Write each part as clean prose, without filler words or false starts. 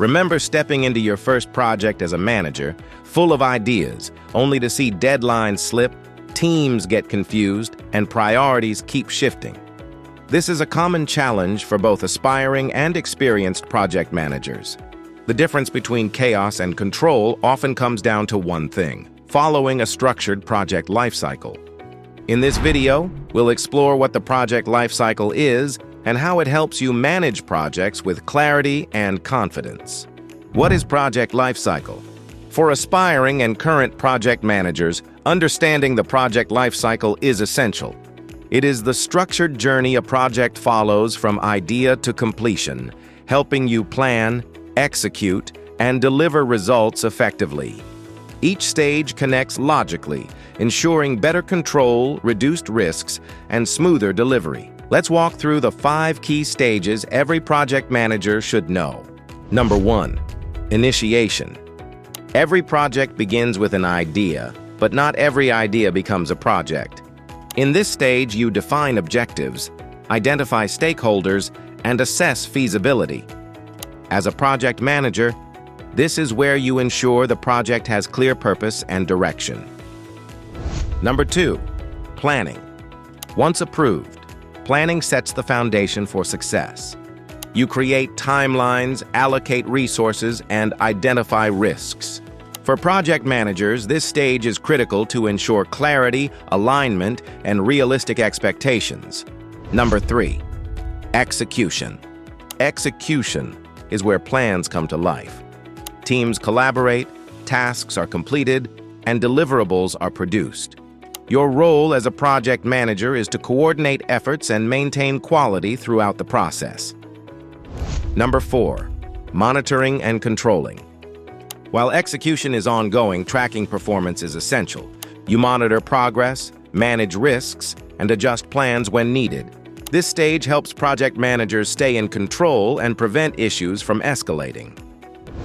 Remember stepping into your first project as a manager, full of ideas, only to see deadlines slip, teams get confused, and priorities keep shifting. This is a common challenge for both aspiring and experienced project managers. The difference between chaos and control often comes down to one thing: following a structured project lifecycle. In this video, we'll explore what the project lifecycle is and how it helps you manage projects with clarity and confidence. What is project lifecycle? For aspiring and current project managers, understanding the project lifecycle is essential. It is the structured journey a project follows from idea to completion, helping you plan, execute, and deliver results effectively. Each stage connects logically, ensuring better control, reduced risks, and smoother delivery. Let's walk through the 5 key stages every project manager should know. Number 1. Initiation. Every project begins with an idea, but not every idea becomes a project. In this stage, you define objectives, identify stakeholders, and assess feasibility. As a project manager, this is where you ensure the project has clear purpose and direction. Number 2. Planning. Once approved, planning sets the foundation for success. You create timelines, allocate resources, and identify risks. For project managers, this stage is critical to ensure clarity, alignment, and realistic expectations. Number 3. Execution. Execution is where plans come to life. Teams collaborate, tasks are completed, and deliverables are produced. Your role as a project manager is to coordinate efforts and maintain quality throughout the process. Number 4. Monitoring and controlling. While execution is ongoing, tracking performance is essential. You monitor progress, manage risks, and adjust plans when needed. This stage helps project managers stay in control and prevent issues from escalating.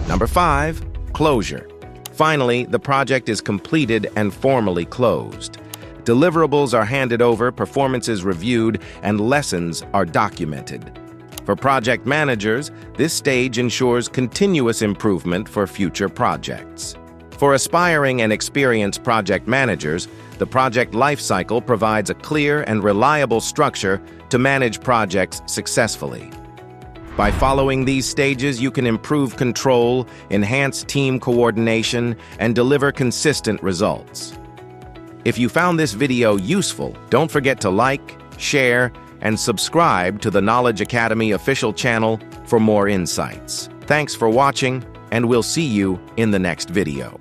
Number 5. Closure. Finally, the project is completed and formally closed. Deliverables are handed over, performance is reviewed, and lessons are documented. For project managers, this stage ensures continuous improvement for future projects. For aspiring and experienced project managers, the project lifecycle provides a clear and reliable structure to manage projects successfully. By following these stages, you can improve control, enhance team coordination, and deliver consistent results. If you found this video useful, don't forget to like, share, and subscribe to the Knowledge Academy official channel for more insights. Thanks for watching, and we'll see you in the next video.